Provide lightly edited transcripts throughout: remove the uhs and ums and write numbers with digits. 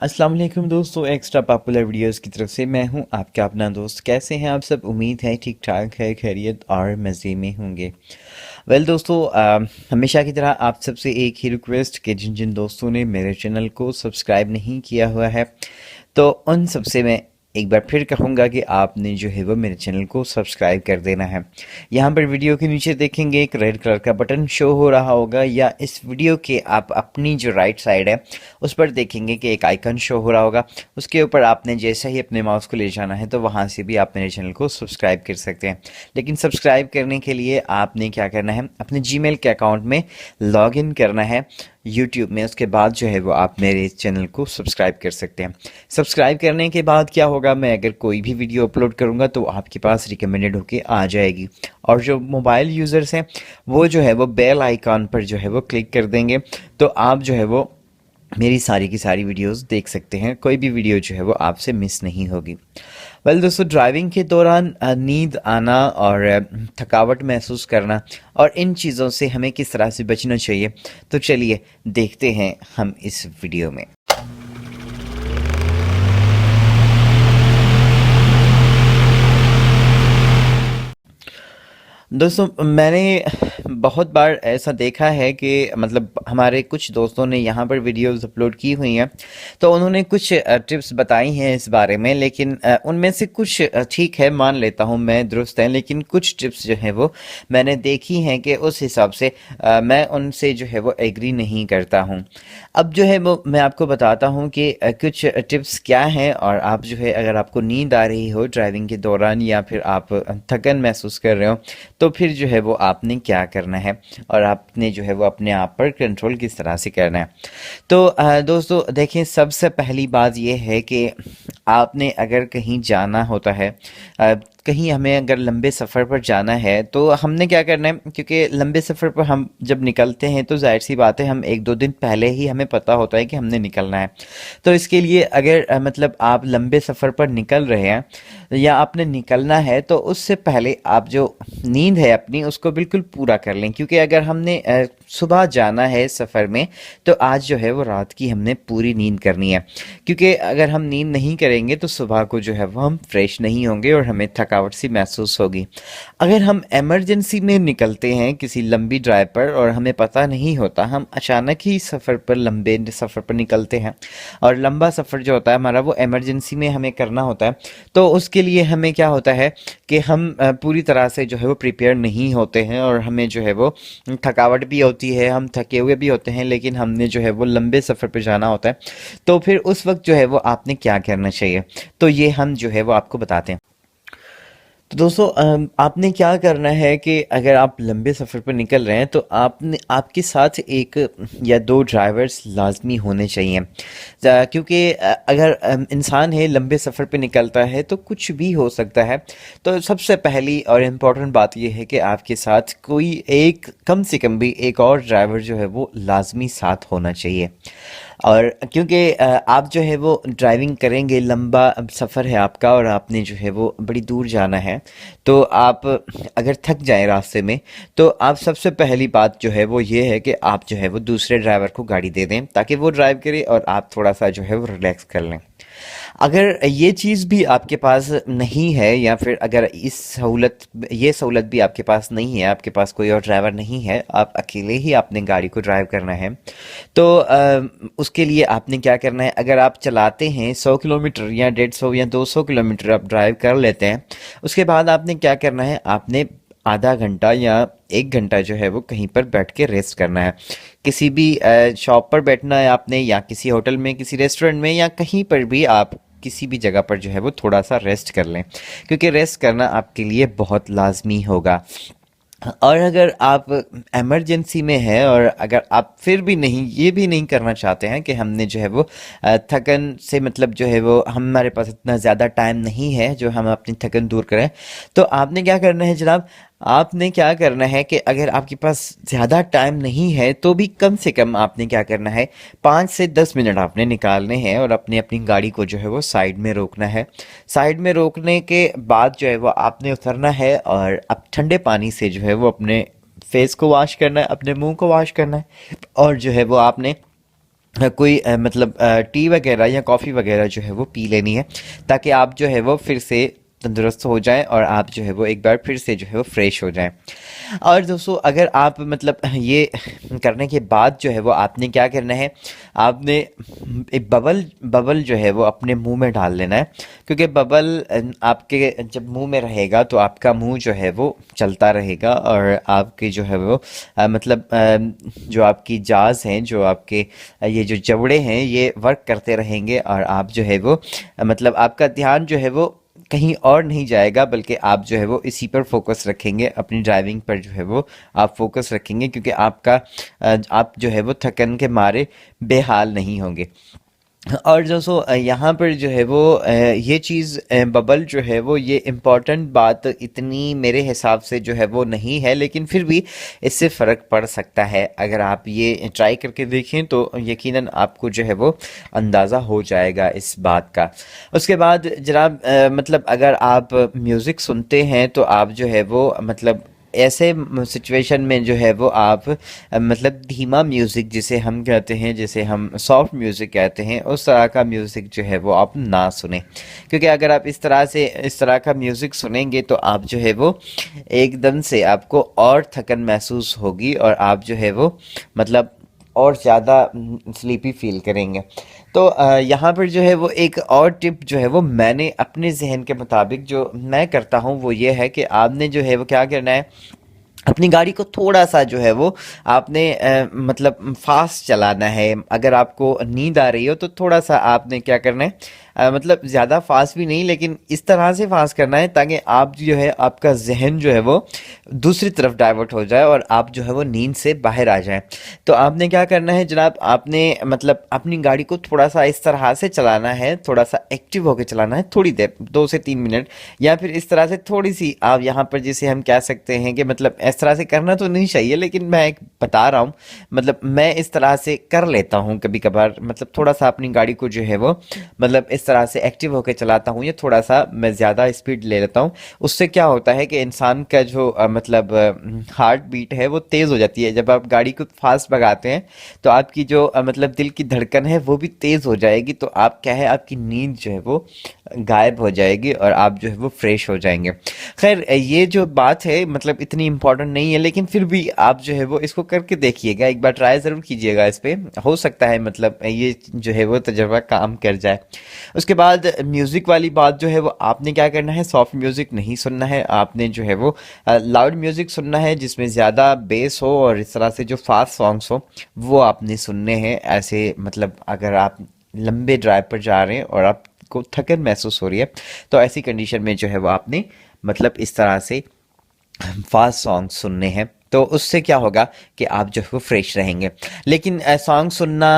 अस्सलाम वालेकुम दोस्तों, एक्स्ट्रा पॉपुलर वीडियोस की तरफ से मैं हूं आपका अपना दोस्त। कैसे हैं आप सब? उम्मीद है ठीक ठाक है, खैरियत और मज़े में होंगे। दोस्तों, हमेशा की तरह आप सबसे एक ही रिक्वेस्ट कि जिन जिन दोस्तों ने मेरे चैनल को सब्सक्राइब नहीं किया हुआ है, तो उन सबसे मैं एक बार फिर कहूँगा कि आपने जो है वो मेरे चैनल को सब्सक्राइब कर देना है। यहाँ पर वीडियो के नीचे देखेंगे एक रेड कलर का बटन शो हो रहा होगा, या इस वीडियो के आप अपनी जो राइट साइड है उस पर देखेंगे कि एक आइकन शो हो रहा होगा। उसके ऊपर आपने जैसे ही अपने माउस को ले जाना है तो वहाँ से भी आप मेरे चैनल को सब्सक्राइब कर सकते हैं। लेकिन सब्सक्राइब करने के लिए आपने क्या करना है, अपने जीमेल के अकाउंट में लॉग इन करना है यूट्यूब में। उसके बाद जो है वो आप मेरे इस चैनल को सब्सक्राइब कर सकते हैं। सब्सक्राइब करने के बाद क्या होगा, मैं अगर कोई भी वीडियो अपलोड करूंगा तो आपके पास रिकमेंडेड होके आ जाएगी। और जो मोबाइल यूज़र्स हैं वो जो है वो बेल आइकॉन पर जो है वो क्लिक कर देंगे, तो आप जो है वो मेरी सारी की सारी वीडियोस देख सकते हैं। कोई भी वीडियो जो है वो आपसे मिस नहीं होगी। दोस्तों, ड्राइविंग के दौरान नींद आना और थकावट महसूस करना और इन चीज़ों से हमें किस तरह से बचना चाहिए, तो चलिए देखते हैं हम इस वीडियो में। दोस्तों, मैंने बहुत बार ऐसा देखा है कि मतलब हमारे कुछ दोस्तों ने यहाँ पर वीडियोस अपलोड की हुई हैं, तो उन्होंने कुछ टिप्स बताई हैं इस बारे में। लेकिन उनमें से कुछ ठीक है, मान लेता हूँ मैं दुरुस्त है, लेकिन कुछ टिप्स जो है वो मैंने देखी हैं कि उस हिसाब से मैं उनसे जो है वो एग्री नहीं करता हूँ। अब जो है वो मैं आपको बताता हूँ कि कुछ टिप्स क्या हैं, और आप जो है अगर आपको नींद आ रही हो ड्राइविंग के दौरान या फिर आप थकन महसूस कर रहे हो, तो फिर जो है वो आपने क्या करना है और आपने जो है वो अपने आप पर कंट्रोल किस तरह से करना है। तो दोस्तों देखें, सबसे पहली बात ये है कि आपने अगर कहीं जाना होता है, कहीं हमें अगर लंबे सफ़र पर जाना है, तो हमने क्या करना है, क्योंकि लंबे सफ़र पर हम जब निकलते हैं तो जाहिर सी बात है हम एक दो दिन पहले ही हमें पता होता है कि हमने निकलना है। तो इसके लिए अगर मतलब आप लंबे सफ़र पर निकल रहे हैं या आपने निकलना है, तो उससे पहले आप जो नींद है अपनी उसको बिल्कुल पूरा कर लें। क्योंकि अगर हमने सुबह जाना है सफ़र में, तो आज जो है वो रात की हमने पूरी नींद करनी है। क्योंकि अगर हम नींद नहीं करेंगे तो सुबह को जो है वो हम फ्रेश नहीं होंगे और हमें थकावट सी महसूस होगी। अगर हम इमरजेंसी में निकलते हैं किसी लंबी ड्राइव पर और हमें पता नहीं होता, हम अचानक ही सफ़र पर लंबे सफ़र पर निकलते हैं, और लंबा सफ़र जो होता है हमारा वो इमरजेंसी में हमें करना होता है, तो उसके लिए हमें क्या होता है कि हम पूरी तरह से जो है वो प्रिपेयर नहीं होते हैं, और हमें जो है वो थकावट भी होती है, हम थके हुए भी होते हैं, लेकिन हमने जो है वो लंबे सफ़र पर जाना होता है। तो फिर उस वक्त जो है वो आपने क्या करना चाहिए, तो ये हम जो है वो आपको बताते हैं। तो दोस्तों, आपने क्या करना है कि अगर आप लंबे सफ़र पर निकल रहे हैं तो आपने आपके साथ एक या दो ड्राइवर्स लाजमी होने चाहिए। क्योंकि अगर इंसान है लंबे सफ़र पे निकलता है तो कुछ भी हो सकता है। तो सबसे पहली और इम्पोर्टेंट बात यह है कि आपके साथ कोई एक, कम से कम भी एक और ड्राइवर जो है वो लाजमी साथ होना चाहिए। और क्योंकि आप जो है वो ड्राइविंग करेंगे, लंबा सफ़र है आपका और आपने जो है वो बड़ी दूर जाना है, तो आप अगर थक जाएं रास्ते में, तो आप सबसे पहली बात जो है वो ये है कि आप जो है वो दूसरे ड्राइवर को गाड़ी दे दें ताकि वो ड्राइव करे और आप थोड़ा सा जो है वो रिलैक्स कर लें। अगर ये चीज़ भी आपके पास नहीं है, या फिर अगर ये सहूलत भी आपके पास नहीं है, आपके पास कोई और ड्राइवर नहीं है, आप अकेले ही आपने गाड़ी को ड्राइव करना है, तो उसके लिए आपने क्या करना है, अगर आप चलाते हैं 100 किलोमीटर या 150 या 200 किलोमीटर आप ड्राइव कर लेते हैं, उसके बाद आपने क्या करना है, आपने आधा घंटा या एक घंटा जो है वो कहीं पर बैठ के रेस्ट करना है। किसी भी शॉप पर बैठना है आपने, या किसी होटल में, किसी रेस्टोरेंट में, या कहीं पर भी आप किसी भी जगह पर जो है वो थोड़ा सा रेस्ट कर लें, क्योंकि रेस्ट करना आपके लिए बहुत लाजमी होगा। और अगर आप इमरजेंसी में हैं और अगर आप फिर भी नहीं, ये भी नहीं करना चाहते हैं कि हमने जो है वो थकन से, मतलब जो है वो हमारे पास इतना ज़्यादा टाइम नहीं है जो हम अपनी थकन दूर करें, तो आपने क्या करना है जनाब, आपने क्या करना है कि अगर आपके पास ज़्यादा टाइम नहीं है तो भी कम से कम आपने क्या करना है, 5 से 10 मिनट आपने निकालने हैं और अपनी अपनी गाड़ी को जो है वो साइड में रोकना है। साइड में रोकने के बाद जो है वो आपने उतरना है और अब ठंडे पानी से जो है वो अपने फेस को वॉश करना है, अपने मुंह को वॉश करना है, और जो है वो आपने कोई मतलब टी वगैरह या कॉफ़ी वगैरह जो है वो पी लेनी है, ताकि आप जो है वो फिर से तंदुरुस्त हो जाएं और आप जो है वो एक बार फिर से जो है वो फ्रेश हो जाएं। और दोस्तों अगर आप मतलब ये करने के बाद जो है वो आपने क्या करना है, आपने एक बबल बबल जो है वो अपने मुंह में डाल लेना है, क्योंकि बबल आपके जब मुंह में रहेगा तो आपका मुंह जो है वो चलता रहेगा और आपके जो है वो मतलब जो आपकी जाज़ हैं, जो आपके ये जो जबड़े हैं ये वर्क करते रहेंगे और आप जो है वो मतलब आपका ध्यान जो है वो कहीं और नहीं जाएगा, बल्कि आप जो है वो इसी पर फोकस रखेंगे, अपनी ड्राइविंग पर जो है वो आप फोकस रखेंगे, क्योंकि आपका आप जो है वो थकन के मारे बेहाल नहीं होंगे। और दोस्तों यहाँ पर जो है वो ये चीज़ बबल जो है वो ये इम्पॉर्टेंट बात इतनी मेरे हिसाब से जो है वो नहीं है, लेकिन फिर भी इससे फ़र्क पड़ सकता है। अगर आप ये ट्राई करके देखें तो यकीनन आपको जो है वो अंदाज़ा हो जाएगा इस बात का। उसके बाद जनाब मतलब अगर आप म्यूज़िक सुनते हैं तो आप जो है वो मतलब ऐसे सिचुएशन में जो है वो आप मतलब धीमा म्यूज़िक जिसे हम कहते हैं, जिसे हम सॉफ्ट म्यूज़िक कहते हैं, उस तरह का म्यूज़िक जो है वो आप ना सुने, क्योंकि अगर आप इस तरह का म्यूज़िक सुनेंगे तो आप जो है वो एकदम से आपको और थकन महसूस होगी और आप जो है वो मतलब और ज़्यादा स्लीपी फील करेंगे। तो यहाँ पर जो है वो एक और टिप जो है वो मैंने अपने जहन के मुताबिक जो मैं करता हूँ वो ये है कि आपने जो है वो क्या करना है, अपनी गाड़ी को थोड़ा सा जो है वो आपने मतलब फास्ट चलाना है। अगर आपको नींद आ रही हो तो थोड़ा सा आपने क्या करना है, मतलब ज़्यादा फास्ट भी नहीं, लेकिन इस तरह से फास्ट करना है ताकि आप जो है आपका जहन जो है वो दूसरी तरफ डाइवर्ट हो जाए और आप जो है वो नींद से बाहर आ जाएं। तो आपने क्या करना है जनाब, आपने मतलब अपनी गाड़ी को थोड़ा सा इस तरह से चलाना है, थोड़ा सा एक्टिव होकर चलाना है, थोड़ी देर 2 से 3 मिनट, या फिर इस तरह से थोड़ी सी आप यहाँ पर जिसे हम कह सकते हैं कि मतलब इस तरह से करना तो नहीं चाहिए, लेकिन मैं एक बता रहा हूँ, मतलब मैं इस तरह से कर लेता हूँ कभी कभार, मतलब थोड़ा सा अपनी गाड़ी को जो है वो मतलब इस तरह से एक्टिव होकर चलाता हूँ या थोड़ा सा मैं ज़्यादा स्पीड ले लेता हूँ। उससे क्या होता है कि इंसान का जो मतलब हार्ट बीट है वो तेज़ हो जाती है। जब आप गाड़ी को फास्ट भगाते हैं तो आपकी जो मतलब दिल की धड़कन है वो भी तेज़ हो जाएगी, तो आप क्या है आपकी नींद जो है वो गायब हो जाएगी और आप जो है वो फ्रेश हो जाएंगे। खैर ये जो बात है मतलब इतनी इम्पोर्टेंट नहीं है, लेकिन फिर भी आप जो है वो इसको करके देखिएगा, एक बार ट्राई ज़रूर कीजिएगा इस पे, हो सकता है मतलब ये जो है वो तजर्बा काम कर जाए। उसके बाद म्यूज़िक वाली बात जो है वो आपने क्या करना है, सॉफ्ट म्यूज़िक नहीं सुनना है, आपने जो है वो लाउड म्यूज़िक सुनना है जिसमें ज़्यादा बेस हो और इस तरह से जो फास्ट सॉन्ग्स हो वो आपने सुनने हैं। ऐसे मतलब अगर आप लंबे ड्राइव पर जा रहे हैं और आपको थकन महसूस हो रही है तो ऐसी कंडीशन में जो है वो आपने मतलब इस तरह से फास्ट सॉन्ग सुनने हैं, तो उससे क्या होगा कि आप जो है वो फ्रेश रहेंगे। लेकिन सॉन्ग सुनना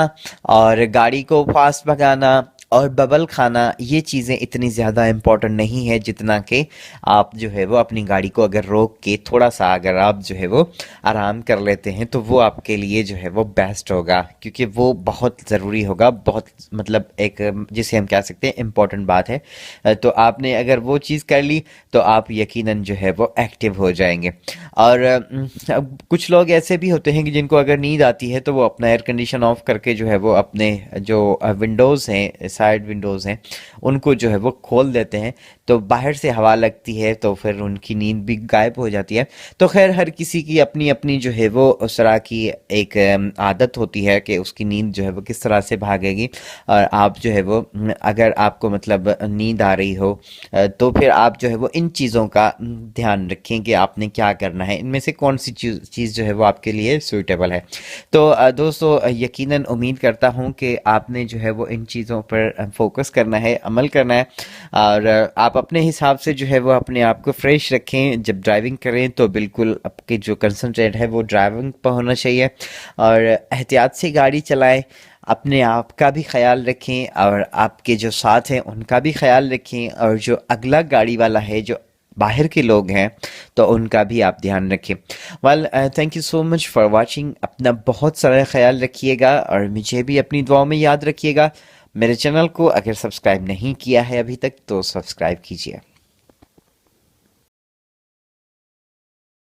और गाड़ी को फास्ट भगाना और बबल खाना ये चीज़ें इतनी ज़्यादा इम्पोर्टेंट नहीं है जितना कि आप जो है वो अपनी गाड़ी को अगर रोक के थोड़ा सा अगर आप जो है वो आराम कर लेते हैं तो वो आपके लिए जो है वो बेस्ट होगा, क्योंकि वो बहुत ज़रूरी होगा, बहुत मतलब एक जिसे हम कह सकते हैं इम्पोर्टेंट बात है। तो आपने अगर वो चीज़ कर ली तो आप यकीनन जो है वो एक्टिव हो जाएंगे। और अब कुछ लोग ऐसे भी होते हैं कि जिनको अगर नींद आती है तो वो अपना एयर कंडीशन ऑफ करके जो है वो अपने जो विंडोज़ हैं, साइड विंडोज़ हैं, उनको जो है वो खोल देते हैं, तो बाहर से हवा लगती है तो फिर उनकी नींद भी गायब हो जाती है। तो खैर हर किसी की अपनी अपनी जो है वो उस तरह की एक आदत होती है कि उसकी नींद जो है वो किस तरह से भागेगी। और आप जो है वो अगर आपको मतलब नींद आ रही हो तो फिर आप जो है वो इन चीज़ों का ध्यान रखें कि आपने क्या करना है, इनमें से कौन सी चीज़ जो है वो आपके लिए सूटेबल है। तो दोस्तों यकीनन उम्मीद करता हूँ कि आपने जो है वो इन चीज़ों पर फोकस करना है, अमल करना है, और आप अपने हिसाब से जो है वो अपने आप को फ्रेश रखें। जब ड्राइविंग करें तो बिल्कुल आपके जो कंसंट्रेट है वो ड्राइविंग पर होना चाहिए और एहतियात से गाड़ी चलाएं, अपने आप का भी ख्याल रखें और आपके जो साथ हैं उनका भी ख्याल रखें, और जो अगला गाड़ी वाला है जो बाहर के लोग हैं तो उनका भी आप ध्यान रखें। Well thank you so much for watching. अपना बहुत सारा ख्याल रखिएगा और मुझे भी अपनी दुआओं में याद रखिएगा। मेरे चैनल को अगर सब्सक्राइब नहीं किया है अभी तक तो सब्सक्राइब कीजिए।